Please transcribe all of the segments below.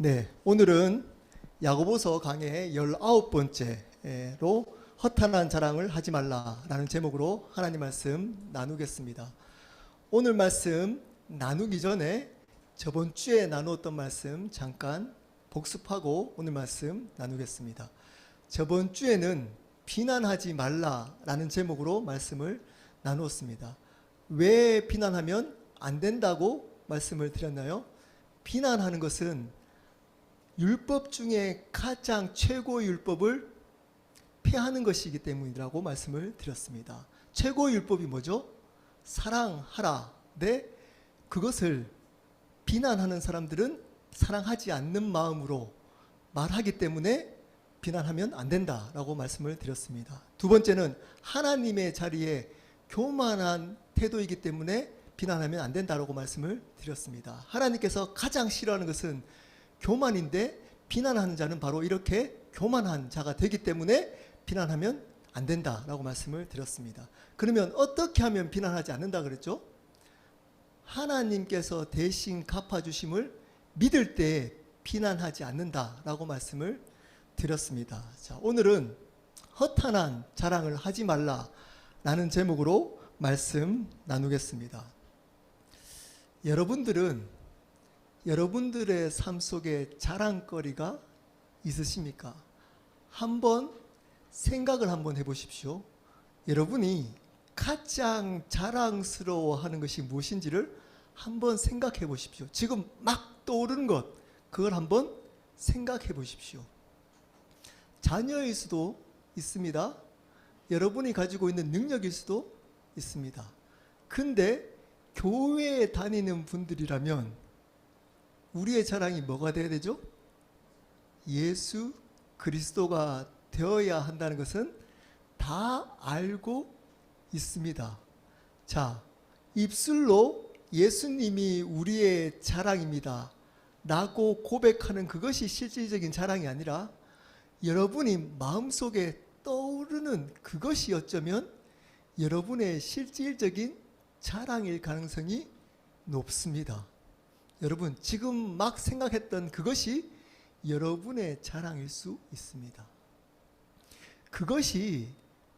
네, 오늘은 야고보서 강의 19번째로 허탄한 자랑을 하지 말라라는 제목으로 하나님 말씀 나누겠습니다. 오늘 말씀 나누기 전에 저번 주에 나누었던 말씀 잠깐 복습하고 오늘 말씀 나누겠습니다. 저번 주에는 비난하지 말라라는 제목으로 말씀을 나누었습니다. 왜 비난하면 안 된다고 말씀을 드렸나요? 비난하는 것은 율법 중에 가장 최고의 율법을 폐하는 것이기 때문이라고 말씀을 드렸습니다. 최고의 율법이 뭐죠? 사랑하라. 네, 그것을 비난하는 사람들은 사랑하지 않는 마음으로 말하기 때문에 비난하면 안 된다라고 말씀을 드렸습니다. 두 번째는 하나님의 자리에 교만한 태도이기 때문에 비난하면 안 된다라고 말씀을 드렸습니다. 하나님께서 가장 싫어하는 것은 교만인데 비난하는 자는 바로 이렇게 교만한 자가 되기 때문에 비난하면 안 된다라고 말씀을 드렸습니다. 그러면 어떻게 하면 비난하지 않는다 그랬죠? 하나님께서 대신 갚아주심을 믿을 때 비난하지 않는다라고 말씀을 드렸습니다. 자, 오늘은 허탄한 자랑을 하지 말라라는 제목으로 말씀 나누겠습니다. 여러분들의 삶 속에 자랑거리가 있으십니까? 한번 생각을 한번 해보십시오. 여러분이 가장 자랑스러워하는 것이 무엇인지를 한번 생각해 보십시오. 지금 막 떠오르는 것, 그걸 한번 생각해 보십시오. 자녀일 수도 있습니다. 여러분이 가지고 있는 능력일 수도 있습니다. 근데 교회에 다니는 분들이라면 우리의 자랑이 뭐가 되어야 되죠? 예수 그리스도가 되어야 한다는 것은 다 알고 있습니다. 자, 입술로 예수님이 우리의 자랑입니다 라고 고백하는 그것이 실질적인 자랑이 아니라 여러분이 마음속에 떠오르는 그것이 어쩌면 여러분의 실질적인 자랑일 가능성이 높습니다. 여러분, 지금 막 생각했던 그것이 여러분의 자랑일 수 있습니다. 그것이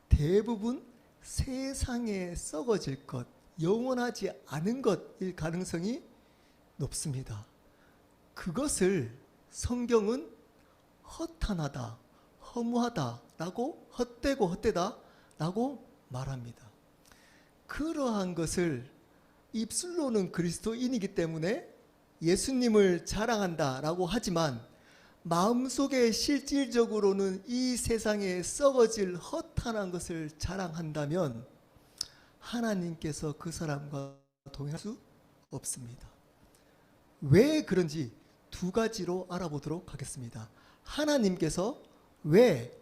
대부분 세상에 썩어질 것, 영원하지 않은 것일 가능성이 높습니다. 그것을 성경은 허탄하다, 허무하다라고 헛되고 헛되다라고 말합니다. 그러한 것을 입술로는 그리스도인이기 때문에 예수님을 자랑한다라고 하지만 마음속에 실질적으로는 이 세상에 썩어질 허탄한 것을 자랑한다면 하나님께서 그 사람과 동행할 수 없습니다. 왜 그런지 두 가지로 알아보도록 하겠습니다. 하나님께서 왜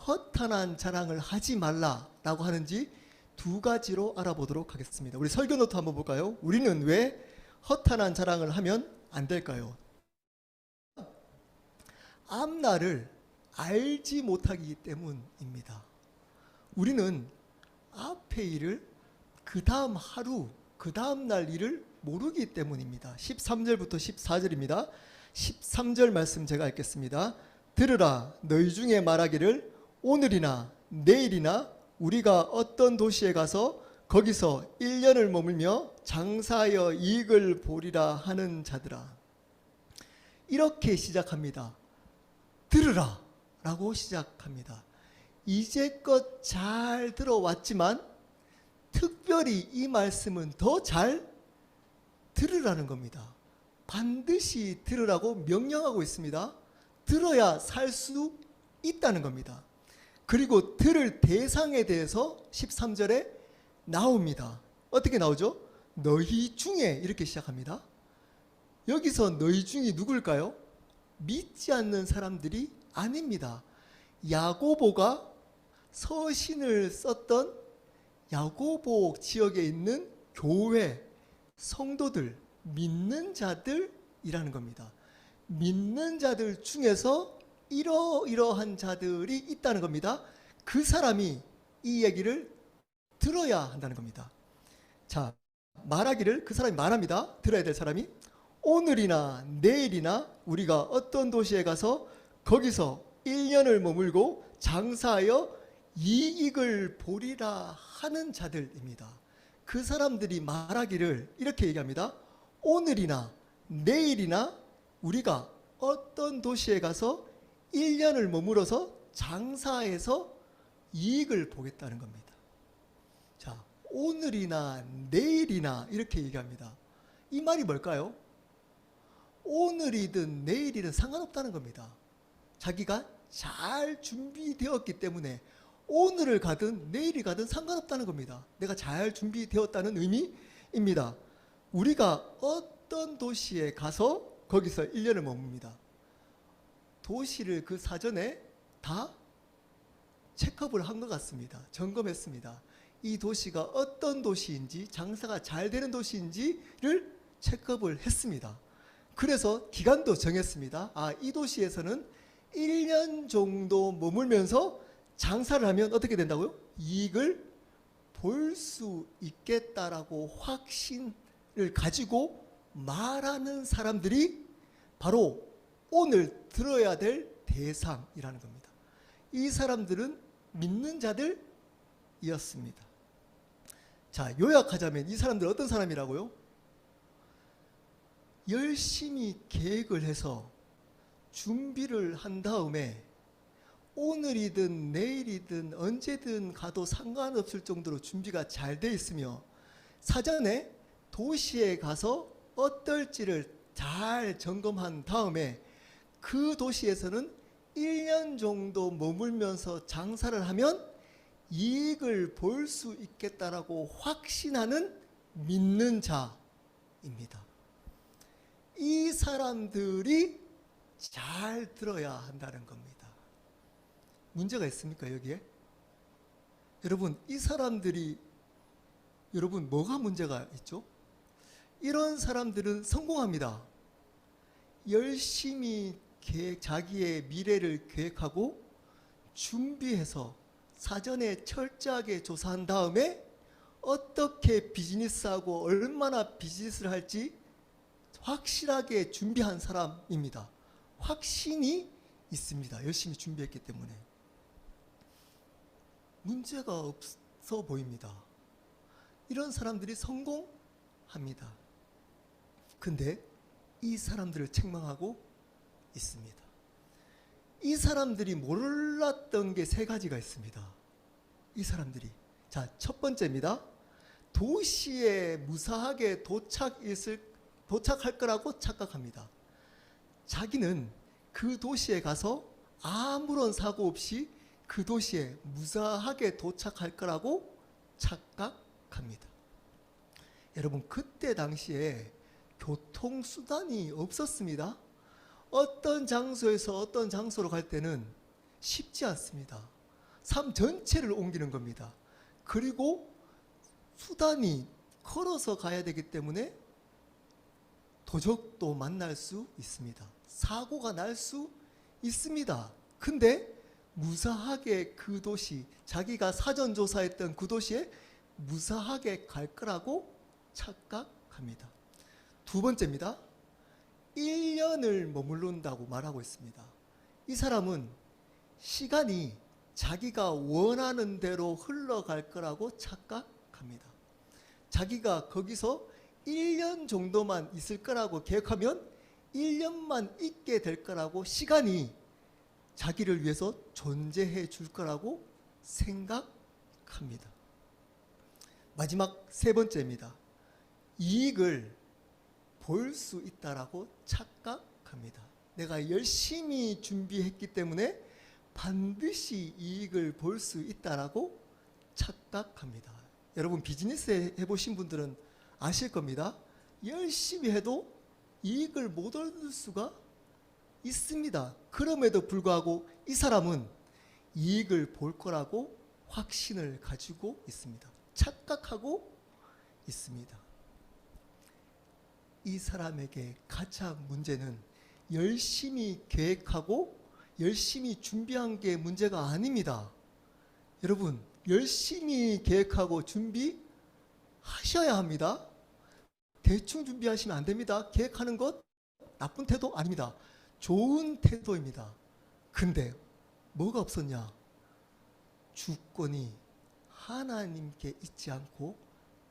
허탄한 자랑을 하지 말라라고 하는지 두 가지로 알아보도록 하겠습니다. 우리 설교 노트 한번 볼까요? 우리는 왜 허탄한 자랑을 하면 안 될까요? 앞날을 알지 못하기 때문입니다. 우리는 앞의 일을 그 다음 하루, 그 다음 날 일을 모르기 때문입니다. 13절부터 14절입니다. 13절 말씀 제가 읽겠습니다. 들으라, 너희 중에 말하기를 오늘이나 내일이나 우리가 어떤 도시에 가서 거기서 1년을 머물며 장사하여 이익을 보리라 하는 자들아. 이렇게 시작합니다. 들으라 라고 시작합니다. 이제껏 잘 들어왔지만 특별히 이 말씀은 더 잘 들으라는 겁니다. 반드시 들으라고 명령하고 있습니다. 들어야 살 수 있다는 겁니다. 그리고 들을 대상에 대해서 13절에 나옵니다. 어떻게 나오죠? 너희 중에 이렇게 시작합니다. 여기서 너희 중이 누굴까요? 믿지 않는 사람들이 아닙니다. 야고보가 서신을 썼던 야고보 지역에 있는 교회, 성도들, 믿는 자들이라는 겁니다. 믿는 자들 중에서 이러이러한 자들이 있다는 겁니다. 그 사람이 이 얘기를 들어야 한다는 겁니다. 자, 말하기를 그 사람이 말합니다. 들어야 될 사람이 오늘이나 내일이나 우리가 어떤 도시에 가서 거기서 1년을 머물고 장사하여 이익을 보리라 하는 자들입니다. 그 사람들이 말하기를 이렇게 얘기합니다. 오늘이나 내일이나 우리가 어떤 도시에 가서 1년을 머물어서 장사해서 이익을 보겠다는 겁니다. 자, 오늘이나 내일이나 이렇게 얘기합니다. 이 말이 뭘까요? 오늘이든 내일이든 상관없다는 겁니다. 자기가 잘 준비되었기 때문에 오늘을 가든 내일이 가든 상관없다는 겁니다. 내가 잘 준비되었다는 의미입니다. 우리가 어떤 도시에 가서 거기서 1년을 머뭅니다. 도시를 그 사전에 다 체크업을 한 것 같습니다. 점검했습니다. 이 도시가 어떤 도시인지, 장사가 잘 되는 도시인지를 체크업을 했습니다. 그래서 기간도 정했습니다. 이 도시에서는 1년 정도 머물면서 장사를 하면 어떻게 된다고요? 이익을 볼 수 있겠다라고 확신을 가지고 말하는 사람들이 바로 오늘 들어야 될 대상이라는 겁니다. 이 사람들은 믿는 자들이었습니다. 자, 요약하자면 이 사람들 어떤 사람이라고요? 열심히 계획을 해서 준비를 한 다음에 오늘이든 내일이든 언제든 가도 상관없을 정도로 준비가 잘 돼 있으며 사전에 도시에 가서 어떨지를 잘 점검한 다음에 그 도시에서는 1년 정도 머물면서 장사를 하면 이익을 볼 수 있겠다라고 확신하는 믿는 자입니다. 이 사람들이 잘 들어야 한다는 겁니다. 문제가 있습니까, 여기에? 여러분, 이 사람들이, 여러분, 뭐가 문제가 있죠? 이런 사람들은 성공합니다. 열심히 자기의 미래를 계획하고 준비해서 사전에 철저하게 조사한 다음에 어떻게 비즈니스하고 얼마나 비즈니스를 할지 확실하게 준비한 사람입니다. 확신이 있습니다. 열심히 준비했기 때문에. 문제가 없어 보입니다. 이런 사람들이 성공합니다. 근데 이 사람들을 책망하고 있습니다. 이 사람들이 몰랐던 게 세 가지가 있습니다. 이 사람들이. 자, 첫 번째입니다. 도시에 무사하게 도착할 거라고 착각합니다. 자기는 그 도시에 가서 아무런 사고 없이 그 도시에 무사하게 도착할 거라고 착각합니다. 여러분, 그때 당시에 교통수단이 없었습니다. 어떤 장소에서 어떤 장소로 갈 때는 쉽지 않습니다. 삶 전체를 옮기는 겁니다. 그리고 수단이 걸어서 가야 되기 때문에 도적도 만날 수 있습니다. 사고가 날 수 있습니다. 근데 무사하게 그 도시, 자기가 사전 조사했던 그 도시에 무사하게 갈 거라고 착각합니다. 두 번째입니다. 1년을 머무른다고 말하고 있습니다. 이 사람은 시간이 자기가 원하는 대로 흘러갈 거라고 착각합니다. 자기가 거기서 1년 정도만 있을 거라고 계획하면 1년만 있게 될 거라고, 시간이 자기를 위해서 존재해 줄 거라고 생각합니다. 마지막 세 번째입니다. 이익을 볼 수 있다라고 착각합니다. 내가 열심히 준비했기 때문에 반드시 이익을 볼 수 있다라고 착각합니다. 여러분, 비즈니스 해보신 분들은 아실 겁니다. 열심히 해도 이익을 못 얻을 수가 있습니다. 그럼에도 불구하고 이 사람은 이익을 볼 거라고 확신을 가지고 있습니다. 착각하고 있습니다. 이 사람에게 가장 문제는 열심히 계획하고 열심히 준비한 게 문제가 아닙니다. 여러분, 열심히 계획하고 준비하셔야 합니다. 대충 준비하시면 안 됩니다. 계획하는 것 나쁜 태도 아닙니다. 좋은 태도입니다. 근데 뭐가 없었냐? 주권이 하나님께 있지 않고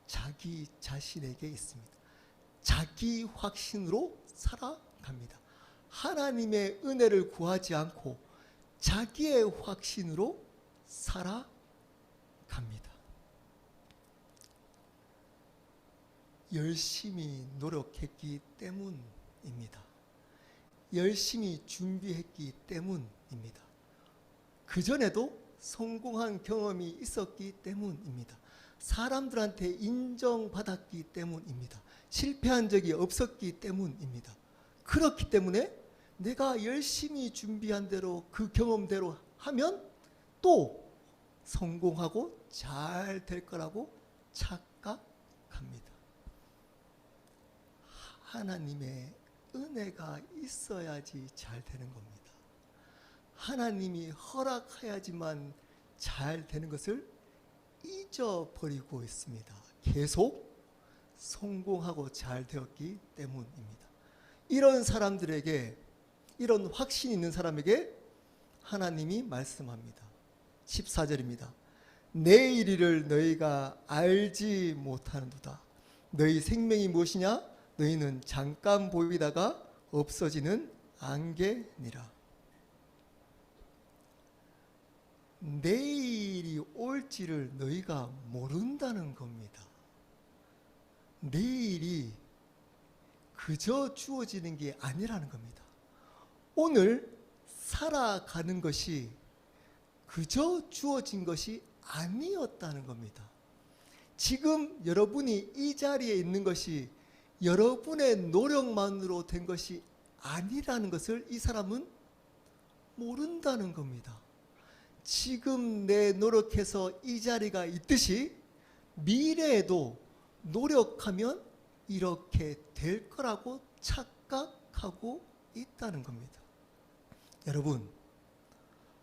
자기 자신에게 있습니다. 자기 확신으로 살아갑니다. 하나님의 은혜를 구하지 않고 자기의 확신으로 살아갑니다. 열심히 노력했기 때문입니다. 열심히 준비했기 때문입니다. 그전에도 성공한 경험이 있었기 때문입니다. 사람들한테 인정받았기 때문입니다. 실패한 적이 없었기 때문입니다. 그렇기 때문에 내가 열심히 준비한 대로 그 경험대로 하면 또 성공하고 잘 될 거라고 착각합니다. 하나님의 은혜가 있어야지 잘 되는 겁니다. 하나님이 허락해야지만 잘 되는 것을 잊어버리고 있습니다. 계속 성공하고 잘 되었기 때문입니다. 이런 사람들에게, 이런 확신 있는 사람에게 하나님이 말씀합니다. 14절입니다. 내일 일을 너희가 알지 못하는도다. 너희 생명이 무엇이냐? 너희는 잠깐 보이다가 없어지는 안개니라. 내일이 올지를 너희가 모른다는 겁니다. 내일이 그저 주어지는 게 아니라는 겁니다. 오늘 살아가는 것이 그저 주어진 것이 아니었다는 겁니다. 지금 여러분이 이 자리에 있는 것이 여러분의 노력만으로 된 것이 아니라는 것을 이 사람은 모른다는 겁니다. 지금 내 노력해서 이 자리가 있듯이 미래에도 노력하면 이렇게 될 거라고 착각하고 있다는 겁니다. 여러분,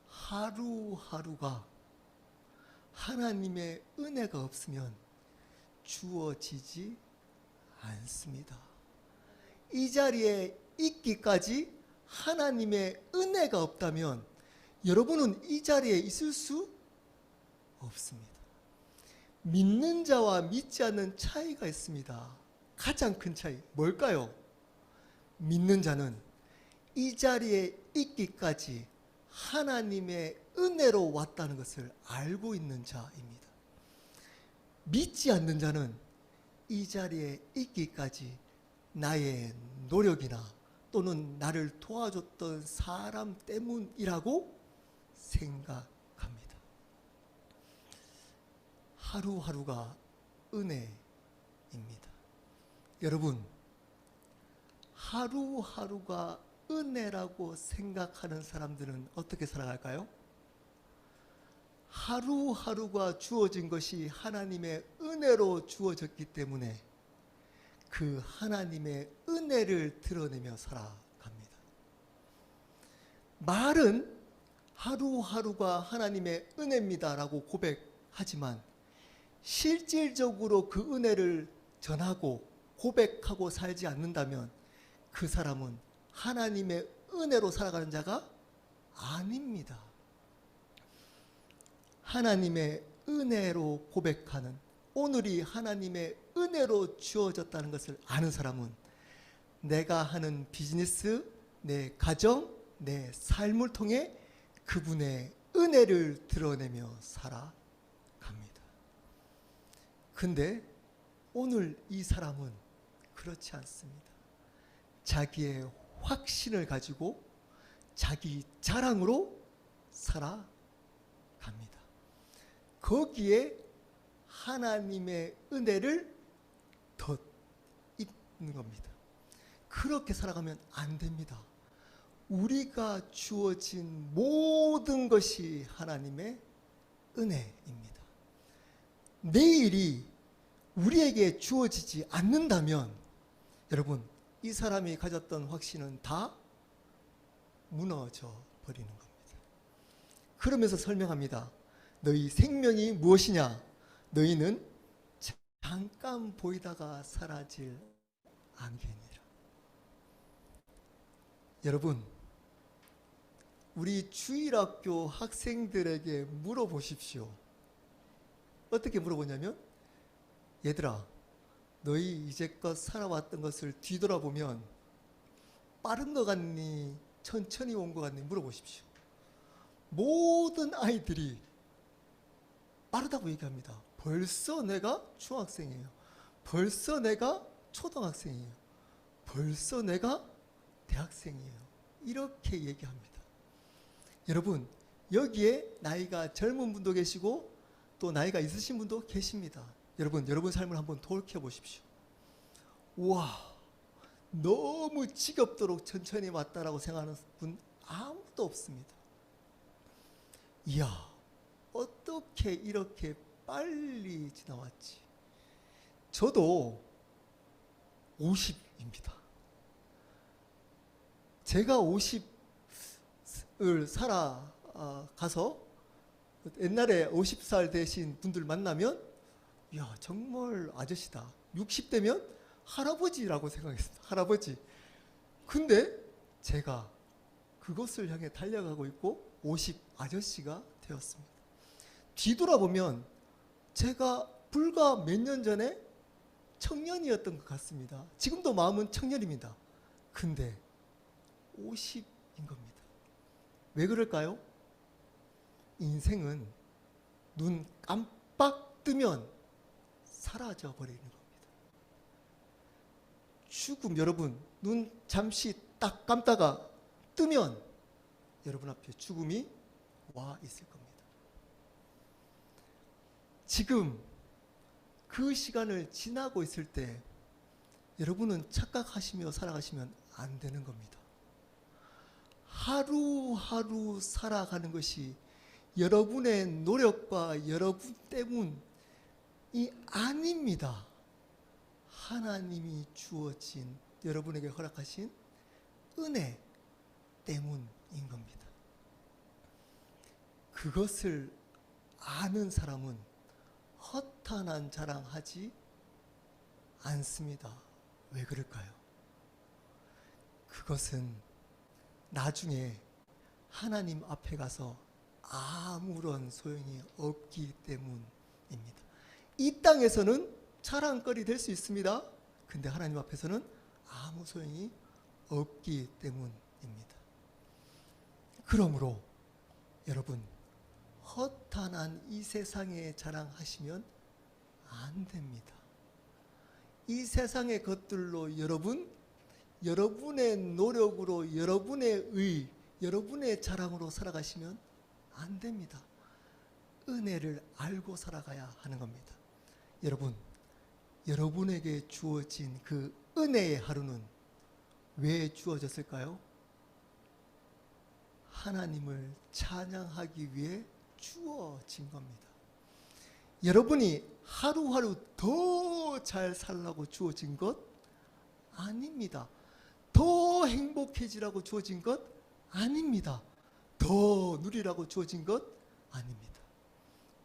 하루하루가 하나님의 은혜가 없으면 주어지지 않습니다. 이 자리에 있기까지 하나님의 은혜가 없다면 여러분은 이 자리에 있을 수 없습니다. 믿는 자와 믿지 않는 차이가 있습니다. 가장 큰 차이 뭘까요? 믿는 자는 이 자리에 있기까지 하나님의 은혜로 왔다는 것을 알고 있는 자입니다. 믿지 않는 자는 이 자리에 있기까지 나의 노력이나 또는 나를 도와줬던 사람 때문이라고 생각합니다. 하루하루가 은혜입니다. 여러분, 하루하루가 은혜라고 생각하는 사람들은 어떻게 살아갈까요? 하루하루가 주어진 것이 하나님의 은혜로 주어졌기 때문에 그 하나님의 은혜를 드러내며 살아갑니다. 말은 하루하루가 하나님의 은혜입니다라고 고백하지만 실질적으로 그 은혜를 전하고 고백하고 살지 않는다면 그 사람은 하나님의 은혜로 살아가는 자가 아닙니다. 하나님의 은혜로 고백하는, 오늘이 하나님의 은혜로 주어졌다는 것을 아는 사람은 내가 하는 비즈니스, 내 가정, 내 삶을 통해 그분의 은혜를 드러내며 살아갑니다. 근데 오늘 이 사람은 그렇지 않습니다. 자기의 확신을 가지고 자기 자랑으로 살아갑니다. 거기에 하나님의 은혜를 덧입는 겁니다. 그렇게 살아가면 안 됩니다. 우리가 주어진 모든 것이 하나님의 은혜입니다. 내일이 우리에게 주어지지 않는다면 여러분, 이 사람이 가졌던 확신은 다 무너져 버리는 겁니다. 그러면서 설명합니다. 너희 생명이 무엇이냐? 너희는 잠깐 보이다가 사라질 안개니라. 여러분, 우리 주일학교 학생들에게 물어보십시오. 어떻게 물어보냐면, 얘들아, 너희 이제껏 살아왔던 것을 뒤돌아보면 빠른 것 같니? 천천히 온 것 같니? 물어보십시오. 모든 아이들이 빠르다고 얘기합니다. 벌써 내가 중학생이에요. 벌써 내가 초등학생이에요. 벌써 내가 대학생이에요. 이렇게 얘기합니다. 여러분, 여기에 나이가 젊은 분도 계시고 또 나이가 있으신 분도 계십니다. 여러분 삶을 한번 돌이켜 보십시오. 우와, 너무 지겹도록 천천히 왔다라고 생각하는 분 아무도 없습니다. 이야, 어떻게 이렇게 빨리 지나왔지? 저도 50입니다. 제가 50을 살아가서 옛날에 50살 되신 분들 만나면 야, 정말 아저씨다. 60대면 할아버지라고 생각했습니다. 할아버지. 근데 제가 그것을 향해 달려가고 있고 50 아저씨가 되었습니다. 뒤돌아보면 제가 불과 몇 년 전에 청년이었던 것 같습니다. 지금도 마음은 청년입니다. 근데 50인 겁니다. 왜 그럴까요? 인생은 눈 깜빡 뜨면 사라져 버리는 겁니다. 죽음, 여러분, 눈 잠시 딱 감다가 뜨면 여러분 앞에 죽음이 와 있을 겁니다. 지금 그 시간을 지나고 있을 때 여러분은 착각하시며 살아가시면 안 되는 겁니다. 하루하루 살아가는 것이 여러분의 노력과 여러분 때문이 아닙니다. 하나님이 주어진 여러분에게 허락하신 은혜 때문인 겁니다. 그것을 아는 사람은 허탄한 자랑하지 않습니다. 왜 그럴까요? 그것은 나중에 하나님 앞에 가서 아무런 소용이 없기 때문입니다. 이 땅에서는 자랑거리 될 수 있습니다. 근데 하나님 앞에서는 아무 소용이 없기 때문입니다. 그러므로 여러분, 허탄한 이 세상에 자랑하시면 안 됩니다. 이 세상의 것들로 여러분의 노력으로, 여러분의 의, 여러분의 자랑으로 살아가시면 안 됩니다. 은혜를 알고 살아가야 하는 겁니다. 여러분, 여러분에게 주어진 그 은혜의 하루는 왜 주어졌을까요? 하나님을 찬양하기 위해 주어진 겁니다. 여러분이 하루하루 더 잘 살라고 주어진 것 아닙니다. 더 행복해지라고 주어진 것 아닙니다. 더 누리라고 주어진 것 아닙니다.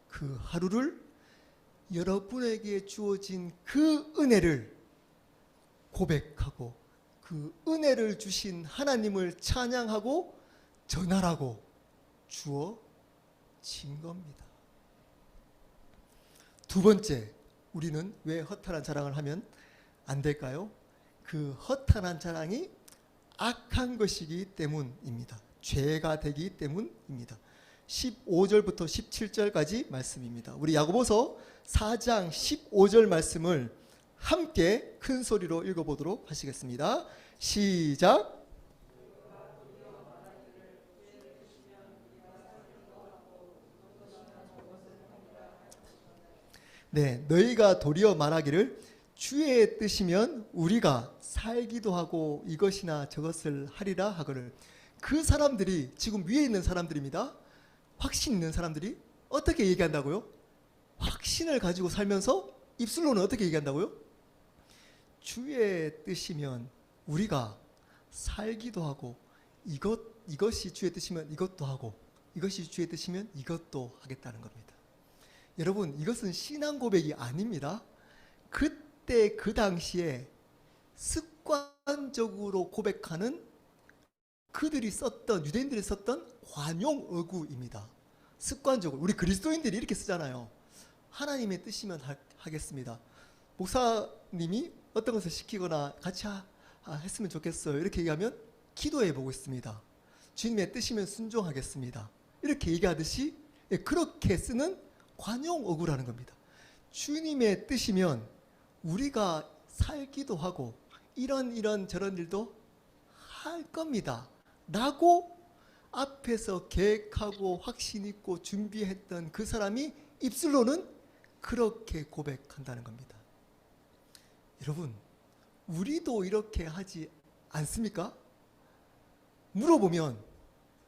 그 하루를 여러분에게 주어진 그 은혜를 고백하고 그 은혜를 주신 하나님을 찬양하고 전하라고 주어진 겁니다. 두 번째, 우리는 왜 허탄한 자랑을 하면 안 될까요? 그 허탄한 자랑이 악한 것이기 때문입니다. 죄가 되기 때문입니다. 15절부터 17절까지 말씀입니다. 우리 야고보서 4장 15절 말씀을 함께 큰 소리로 읽어보도록 하시겠습니다. 시작. 네, 너희가 도리어 말하기를 주의 뜻이면 우리가 살기도 하고 이것이나 저것을 하리라 하거늘. 그 사람들이 지금 위에 있는 사람들입니다. 확신 있는 사람들이 어떻게 얘기한다고요? 확신을 가지고 살면서 입술로는 어떻게 얘기한다고요? 주의 뜻이면 우리가 살기도 하고 이것이 주의 뜻이면 이것도 하고 이것이 주의 뜻이면 이것도 하겠다는 겁니다. 여러분, 이것은 신앙 고백이 아닙니다. 그때 그 당시에 습관적으로 고백하는 유대인들이 썼던 관용 어구입니다. 습관적으로 우리 그리스도인들이 이렇게 쓰잖아요. 하나님의 뜻이면 하겠습니다. 목사님이 어떤 것을 시키거나 같이 했으면 좋겠어요. 이렇게 얘기하면 기도해 보고 있습니다. 주님의 뜻이면 순종하겠습니다. 이렇게 얘기하듯이 그렇게 쓰는 관용 어구라는 겁니다. 주님의 뜻이면 우리가 살기도 하고 이런 저런 일도 할 겁니다. 라고 앞에서 계획하고 확신 있고 준비했던 그 사람이 입술로는 그렇게 고백한다는 겁니다. 여러분, 우리도 이렇게 하지 않습니까? 물어보면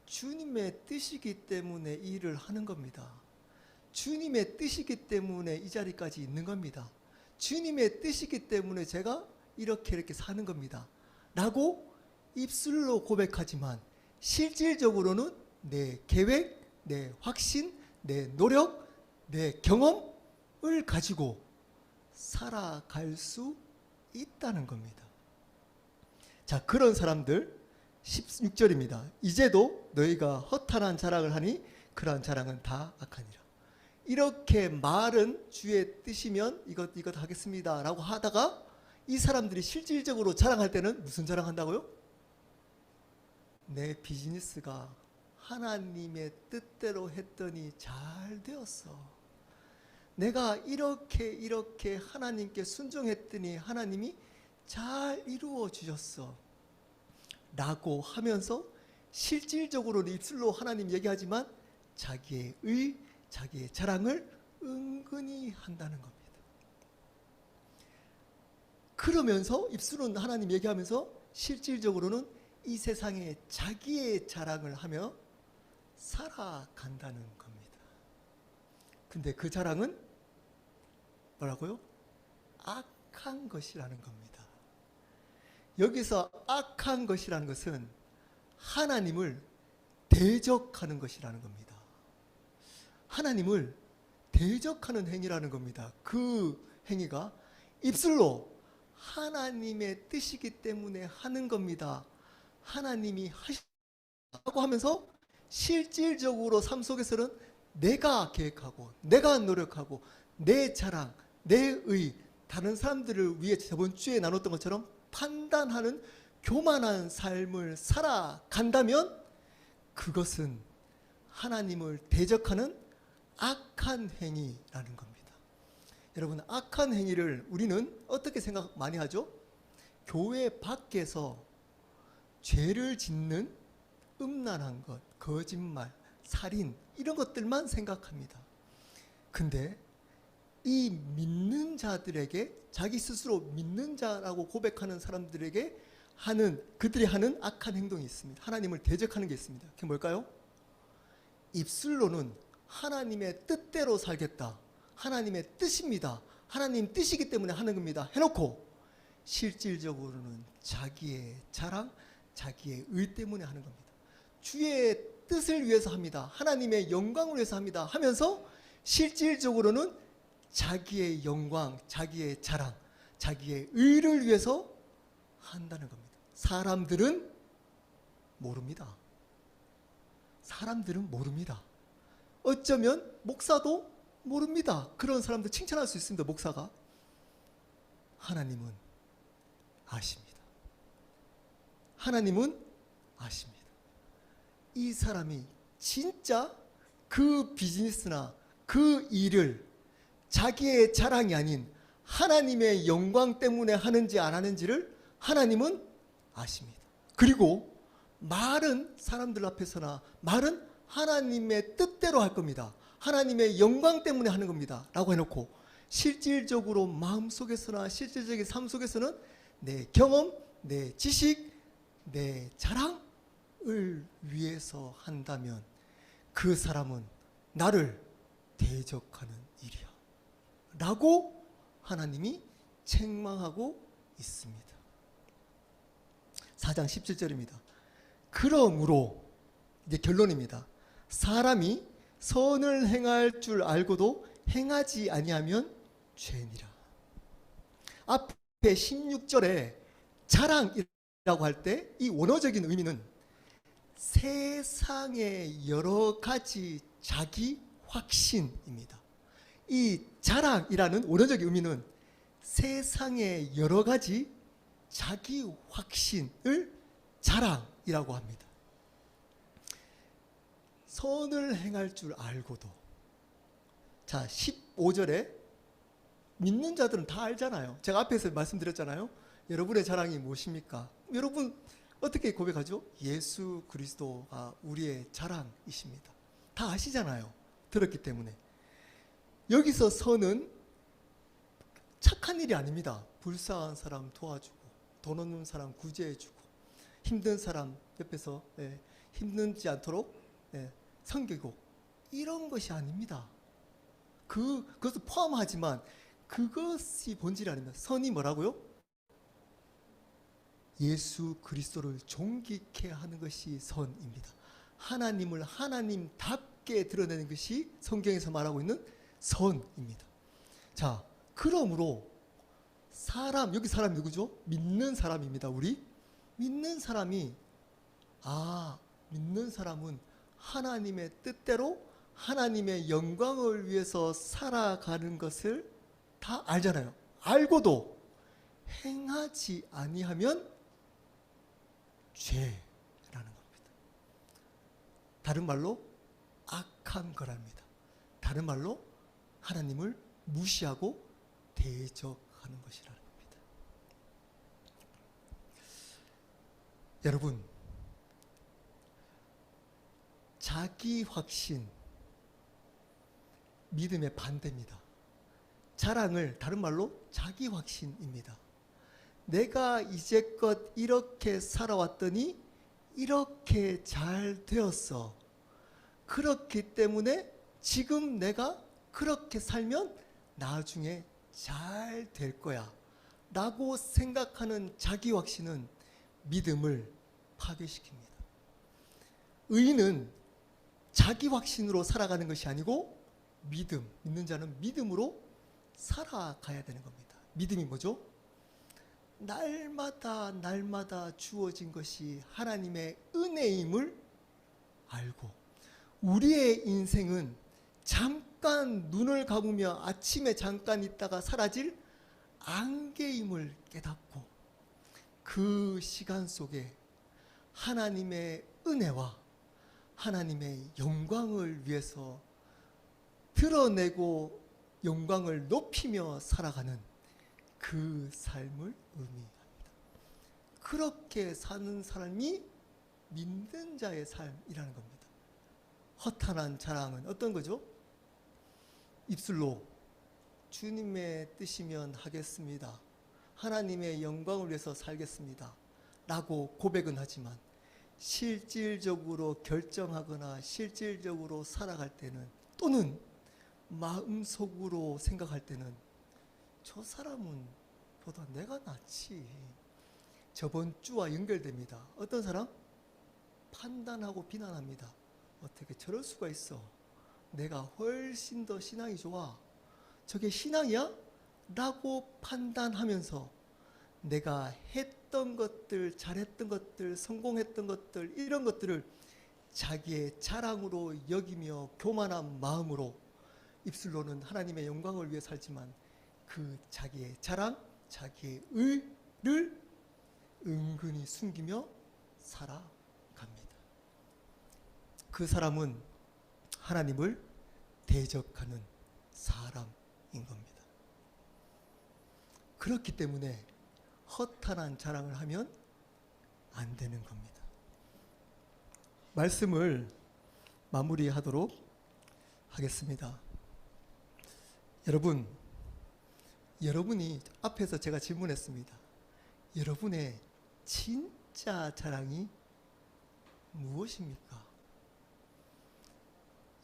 주님의 뜻이기 때문에 이 일을 하는 겁니다. 주님의 뜻이기 때문에 이 자리까지 있는 겁니다. 주님의 뜻이기 때문에 제가 이렇게 사는 겁니다. 라고 입술로 고백하지만 실질적으로는 내 계획, 내 확신, 내 노력, 내 경험을 가지고 살아갈 수 있다는 겁니다. 자, 그런 사람들 16절입니다. 이제도 너희가 허탄한 자랑을 하니 그러한 자랑은 다 악하니라. 이렇게 말은 주의 뜻이면 이것 하겠습니다 라고 하다가 이 사람들이 실질적으로 자랑할 때는 무슨 자랑한다고요? 내 비즈니스가 하나님의 뜻대로 했더니 잘 되었어. 내가 이렇게 하나님께 순종했더니 하나님이 잘 이루어 주셨어. 라고 하면서 실질적으로는 입술로 하나님 얘기하지만 자기의 자랑을 은근히 한다는 겁니다. 그러면서 입술은 하나님 얘기하면서 실질적으로는 이 세상에 자기의 자랑을 하며 살아간다는 겁니다. 근데 그 자랑은 뭐라고요? 악한 것이라는 겁니다. 여기서 악한 것이라는 것은 하나님을 대적하는 것이라는 겁니다. 하나님을 대적하는 행위라는 겁니다. 그 행위가 입술로 하나님의 뜻이기 때문에 하는 겁니다. 하나님이 하시라고 하면서 실질적으로 삶 속에서는 내가 계획하고 내가 노력하고 내 자랑, 내 의, 다른 사람들을 위해 저번 주에 나눴던 것처럼 판단하는 교만한 삶을 살아간다면 그것은 하나님을 대적하는 악한 행위라는 겁니다. 여러분, 악한 행위를 우리는 어떻게 생각 많이 하죠? 교회 밖에서 죄를 짓는 음란한 것, 거짓말, 살인 이런 것들만 생각합니다. 근데 이 믿는 자들에게, 자기 스스로 믿는 자라고 고백하는 사람들에게 그들이 하는 악한 행동이 있습니다. 하나님을 대적하는 게 있습니다. 그게 뭘까요? 입술로는 하나님의 뜻대로 살겠다. 하나님의 뜻입니다. 하나님 뜻이기 때문에 하는 겁니다. 해놓고 실질적으로는 자기의 자랑, 자기의 의 때문에 하는 겁니다. 주의 뜻을 위해서 합니다. 하나님의 영광을 위해서 합니다. 하면서 실질적으로는 자기의 영광, 자기의 자랑, 자기의 의를 위해서 한다는 겁니다. 사람들은 모릅니다. 사람들은 모릅니다. 어쩌면 목사도 모릅니다. 그런 사람들 칭찬할 수 있습니다. 목사가. 하나님은 아십니다. 하나님은 아십니다. 이 사람이 진짜 그 비즈니스나 그 일을 자기의 자랑이 아닌 하나님의 영광 때문에 하는지 안 하는지를 하나님은 아십니다. 그리고 말은 사람들 앞에서나 말은 하나님의 뜻대로 할 겁니다. 하나님의 영광 때문에 하는 겁니다. 라고 해놓고 실질적으로 마음속에서나 실질적인 삶 속에서는 내 경험, 내 지식, 내 자랑을 위해서 한다면 그 사람은 나를 대적하는 일이야. 라고 하나님이 책망하고 있습니다. 4장 17절입니다. 그러므로 이제 결론입니다. 사람이 선을 행할 줄 알고도 행하지 아니하면 죄니라. 앞에 16절에 자랑이라고 할 때 이 원어적인 의미는 세상의 여러 가지 자기 확신입니다. 이 자랑이라는 원어적인 의미는 세상의 여러 가지 자기 확신을 자랑이라고 합니다. 선을 행할 줄 알고도, 자 15절에 믿는 자들은 다 알잖아요. 제가 앞에서 말씀드렸잖아요. 여러분의 자랑이 무엇입니까? 여러분 어떻게 고백하죠? 예수 그리스도가 우리의 자랑이십니다. 다 아시잖아요. 들었기 때문에. 여기서 선은 착한 일이 아닙니다. 불쌍한 사람 도와주고, 돈 없는 사람 구제해주고, 힘든 사람 옆에서 힘들지 않도록 섬기고, 이런 것이 아닙니다. 그것을 포함하지만 그것이 본질이 아닙니다. 선이 뭐라고요? 예수 그리스도를 존귀케 하는 것이 선입니다. 하나님을 하나님답게 드러내는 것이 성경에서 말하고 있는 선입니다. 자, 그러므로 여기 사람이 누구죠? 믿는 사람입니다. 우리 믿는 사람이 믿는 사람은 하나님의 뜻대로 하나님의 영광을 위해서 살아가는 것을 다 알잖아요. 알고도 행하지 아니하면 죄라는 겁니다. 다른 말로 악한 거랍니다. 다른 말로 하나님을 무시하고 대적하는 것이라는 겁니다. 여러분, 자기 확신, 믿음의 반대입니다. 자랑을 다른 말로 자기 확신입니다. 내가 이제껏 이렇게 살아왔더니 이렇게 잘 되었어. 그렇기 때문에 지금 내가 그렇게 살면 나중에 잘 될 거야 라고 생각하는 자기 확신은 믿음을 파괴시킵니다. 의인은 자기 확신으로 살아가는 것이 아니고 믿는 자는 믿음으로 살아가야 되는 겁니다. 믿음이 뭐죠? 날마다 주어진 것이 하나님의 은혜임을 알고, 우리의 인생은 잠깐 눈을 감으며 아침에 잠깐 있다가 사라질 안개임을 깨닫고, 그 시간 속에 하나님의 은혜와 하나님의 영광을 위해서 드러내고 영광을 높이며 살아가는 그 삶을 의미합니다. 그렇게 사는 사람이 믿는 자의 삶이라는 겁니다. 허탄한 자랑은 어떤 거죠? 입술로 주님의 뜻이면 하겠습니다. 하나님의 영광을 위해서 살겠습니다. 라고 고백은 하지만 실질적으로 결정하거나 실질적으로 살아갈 때는, 또는 마음속으로 생각할 때는 저 사람은 보다 내가 낫지. 저번 주와 연결됩니다. 어떤 사람? 판단하고 비난합니다. 어떻게 저럴 수가 있어. 내가 훨씬 더 신앙이 좋아. 저게 신앙이야? 라고 판단하면서 내가 했던 것들, 잘했던 것들, 성공했던 것들, 이런 것들을 자기의 자랑으로 여기며 교만한 마음으로 입술로는 하나님의 영광을 위해 살지만 그 자기의 자랑, 자기의 의를 은근히 숨기며 살아갑니다. 그 사람은 하나님을 대적하는 사람인 겁니다. 그렇기 때문에 허탄한 자랑을 하면 안 되는 겁니다. 말씀을 마무리하도록 하겠습니다. 여러분이 앞에서 제가 질문했습니다. 여러분의 진짜 자랑이 무엇입니까?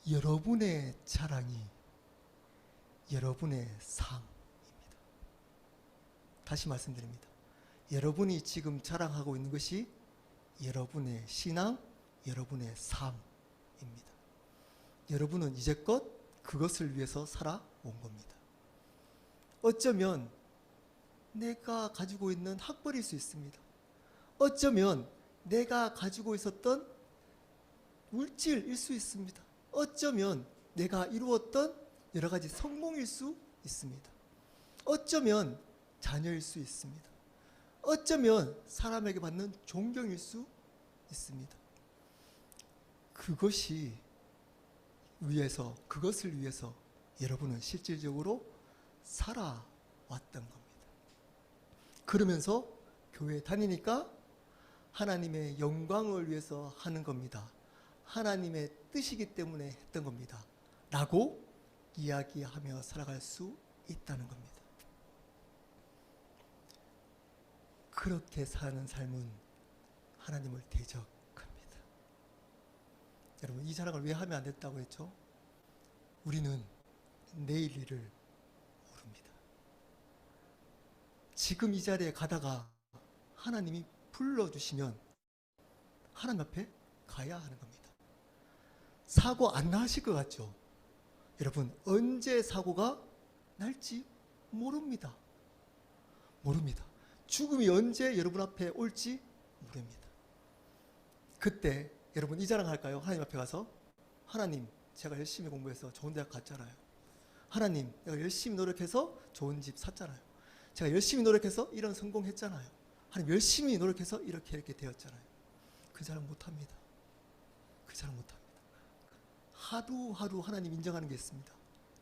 여러분의 자랑이 여러분의 삶입니다. 다시 말씀드립니다. 여러분이 지금 자랑하고 있는 것이 여러분의 신앙, 여러분의 삶입니다. 여러분은 이제껏 그것을 위해서 살아온 겁니다. 어쩌면 내가 가지고 있는 학벌일 수 있습니다. 어쩌면 내가 가지고 있었던 물질일 수 있습니다. 어쩌면 내가 이루었던 여러 가지 성공일 수 있습니다. 어쩌면 자녀일 수 있습니다. 어쩌면 사람에게 받는 존경일 수 있습니다. 그것을 위해서 여러분은 실질적으로 살아왔던 겁니다. 그러면서 교회 다니니까 하나님의 영광을 위해서 하는 겁니다. 하나님의 뜻이기 때문에 했던 겁니다. 라고 이야기하며 살아갈 수 있다는 겁니다. 그렇게 사는 삶은 하나님을 대적합니다. 여러분, 이 자랑을 왜 하면 안 됐다고 했죠? 우리는 내일 일을 모릅니다. 지금 이 자리에 가다가 하나님이 불러주시면 하나님 앞에 가야 하는 겁니다. 사고 안 나실 것 같죠? 여러분, 언제 사고가 날지 모릅니다. 죽음이 언제 여러분 앞에 올지 모릅니다. 그때 여러분 이 자랑 할까요? 하나님 앞에 가서, 하나님, 제가 열심히 공부해서 좋은 대학 갔잖아요. 하나님, 내가 열심히 노력해서 좋은 집 샀잖아요. 제가 열심히 노력해서 이런 성공했잖아요. 하나님, 열심히 노력해서 이렇게 되었잖아요. 그 자랑 못합니다. 하루하루 하나님 인정하는 게 있습니다.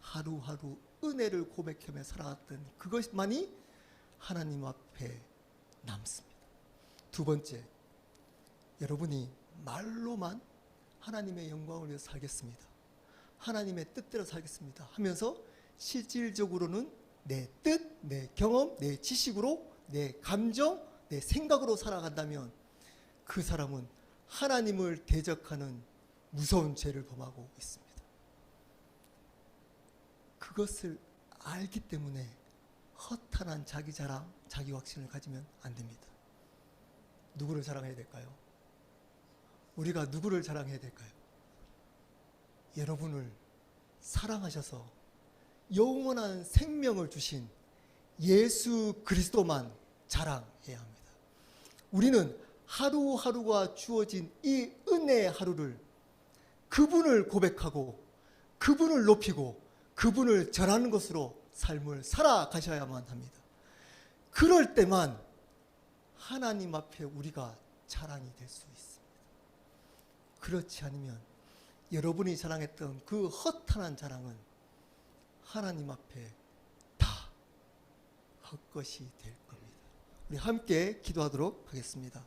하루하루 은혜를 고백하며 살아갔던 그것만이 하나님 앞에 남습니다. 두 번째, 여러분이 말로만 하나님의 영광을 위해서 살겠습니다, 하나님의 뜻대로 살겠습니다 하면서 실질적으로는 내 뜻, 내 경험, 내 지식으로, 내 감정, 내 생각으로 살아간다면 그 사람은 하나님을 대적하는 무서운 죄를 범하고 있습니다. 그것을 알기 때문에 허탄한 자기 자랑, 자기 확신을 가지면 안 됩니다. 누구를 자랑해야 될까요? 우리가 누구를 자랑해야 될까요? 여러분을 사랑하셔서 영원한 생명을 주신 예수 그리스도만 자랑해야 합니다. 우리는 하루하루가 주어진 이 은혜의 하루를 그분을 고백하고 그분을 높이고 그분을 전하는 것으로 삶을 살아가셔야만 합니다. 그럴 때만 하나님 앞에 우리가 자랑이 될 수 있습니다. 그렇지 않으면 여러분이 자랑했던 그 허탄한 자랑은 하나님 앞에 다 헛것이 될 겁니다. 우리 함께 기도하도록 하겠습니다.